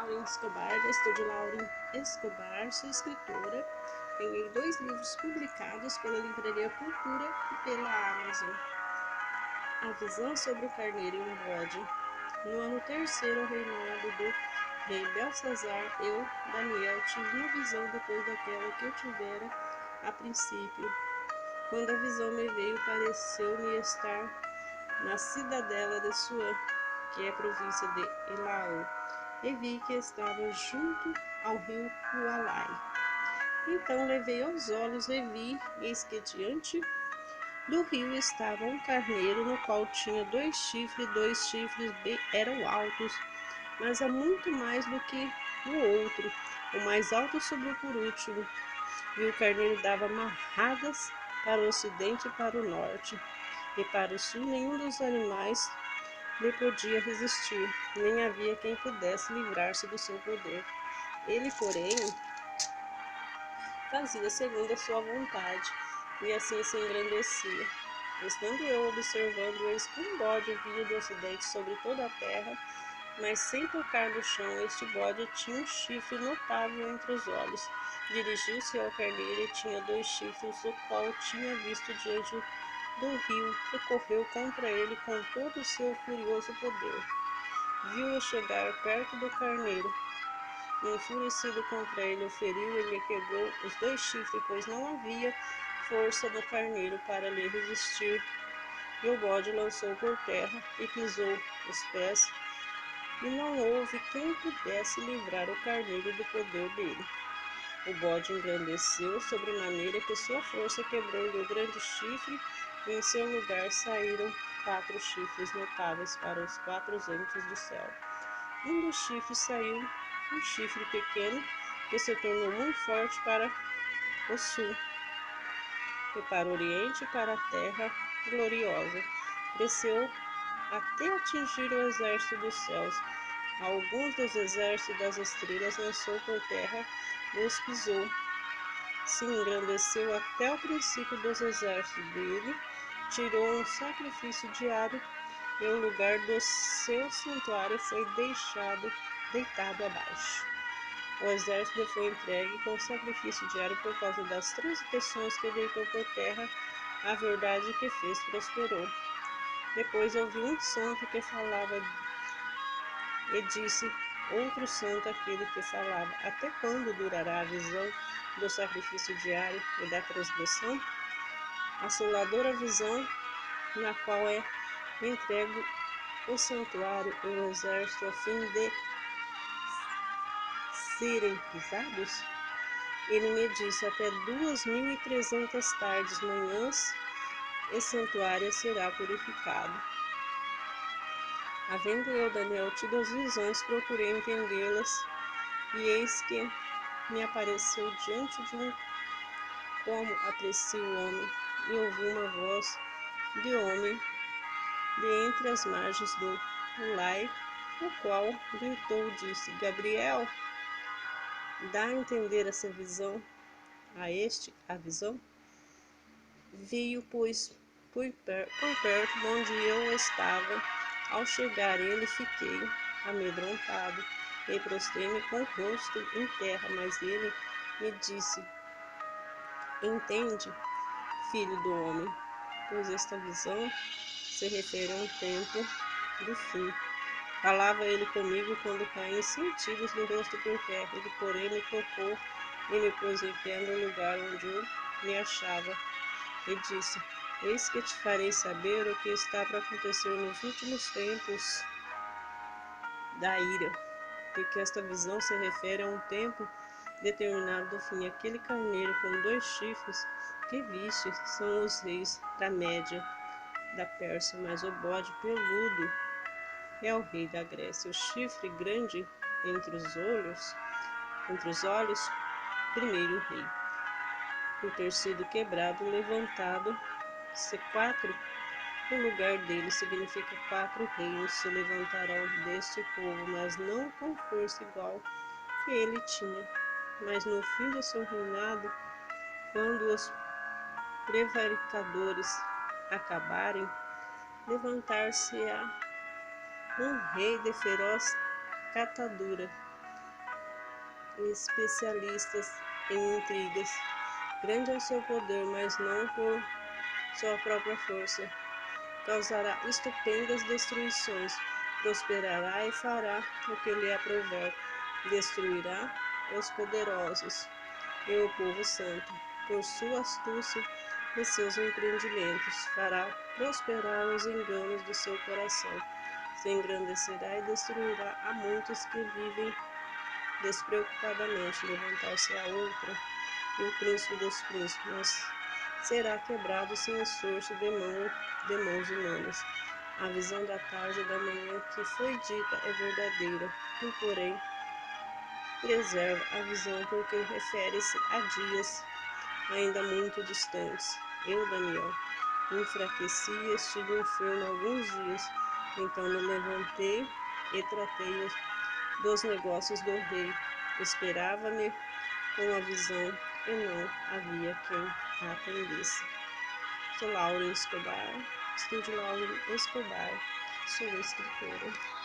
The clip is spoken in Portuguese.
Lauren Escobar, da estúdio Lauren Escobar, sou escritora. Tenho 2 livros publicados pela Livraria Cultura e pela Amazon. A visão sobre o carneiro e um bode. No ano terceiro ao reinado do rei Belsazar, eu, Daniel, tive uma visão depois daquela que eu tivera a princípio. Quando a visão me veio, pareceu-me estar na cidadela de Suã, que é província de Elaú, e vi que estava junto ao rio Ualai. Então levei aos olhos e vi, eis que diante do rio estava um carneiro, no qual tinha 2 chifres eram altos, mas há muito mais do que o outro, o mais alto subiu por último, e o carneiro dava marradas para o ocidente e para o norte, e para o sul nenhum dos animais lhe podia resistir, nem havia quem pudesse livrar-se do seu poder. Ele, porém, fazia segundo a sua vontade, e assim se engrandecia. Estando eu observando, eis que um bode vinha do ocidente sobre toda a terra, mas sem tocar no chão. Este bode tinha um chifre notável entre os olhos. Dirigiu-se ao carneiro e tinha 2 chifres, o qual tinha visto diante do rio, e correu contra ele com todo o seu furioso poder. Viu-o chegar perto do carneiro, e enfurecido contra ele, o feriu e lhe quebrou os 2 chifres, pois não havia força no carneiro para lhe resistir. E o bode lançou por terra e pisou os pés, e não houve quem pudesse livrar o carneiro do poder dele. O bode engrandeceu sobremaneira que sua força quebrou-lhe o grande chifre, e em seu lugar saíram 4 chifres notáveis para os 4 ventos do céu. Um dos chifres saiu um chifre pequeno, que se tornou muito forte para o sul, e para o oriente e para a terra gloriosa. Cresceu até atingir o exército dos céus. Alguns dos exércitos das estrelas lançou por terra e os pisou. Se engrandeceu até o princípio dos exércitos dele, tirou um sacrifício diário, e o lugar do seu santuário foi deitado abaixo. O exército foi entregue com sacrifício diário por causa das transgressões que deitou por terra. A verdade que fez prosperou. Depois ouvi um santo que falava e disse outro santo àquele que falava: até quando durará a visão do sacrifício diário e da transgressão? Assoladora visão na qual é entregue o santuário e o exército a fim de serem pisados? Ele me disse: até 2300 tardes, manhãs, e santuário será purificado. Havendo eu, Daniel, tido as visões, procurei entendê-las, e eis que me apareceu diante de um como aprecia o homem, e ouvi uma voz de homem de entre as margens do Ulai, o qual gritou e disse: Gabriel, dá a entender essa visão a este a visão? Veio, pois, por perto de onde eu estava. Ao chegar ele, fiquei amedrontado e prostrei-me com o rosto em terra, mas ele me disse: entende, filho do homem, pois esta visão se refere a um tempo do fim. Falava ele comigo quando caí em sentidos do rosto por terra. Ele, porém, me tocou e me pôs em pé no lugar onde eu me achava, e disse: eis que te farei saber o que está para acontecer nos últimos tempos da ira, porque esta visão se refere a um tempo determinado do fim. Aquele carneiro com 2 chifres que viste são os reis da Média da Pérsia, mas o bode peludo é o rei da Grécia. O chifre grande entre os olhos, primeiro rei. Por ter sido quebrado, levantado, se 4 no lugar dele, significa 4 reinos se levantarão deste povo, mas não com força igual que ele tinha. Mas no fim do seu reinado, quando os prevaricadores acabarem, levantar-se-á um rei de feroz catadura, especialistas em intrigas. Grande é o seu poder, mas não por sua própria força. Causará estupendas destruições, prosperará e fará o que lhe aprouver. Destruirá os poderosos e o povo santo. Por sua astúcia e seus empreendimentos, fará prosperar os enganos do seu coração. Se engrandecerá e destruirá a muitos que vivem despreocupadamente. Levantar-se-á outra, e o príncipe dos príncipes, mas será quebrado sem esforço de mãos humanas. A visão da tarde e da manhã que foi dita é verdadeira, tu, porém, preserva a visão porque refere-se a dias ainda muito distantes. Eu, Daniel, enfraqueci e estive enfermo alguns dias. Então me levantei e tratei dos negócios do rei. Esperava-me com a visão e não havia quem a atendesse. Sou Lauren Escobar, Estúdio Lauren Escobar, sou escritora.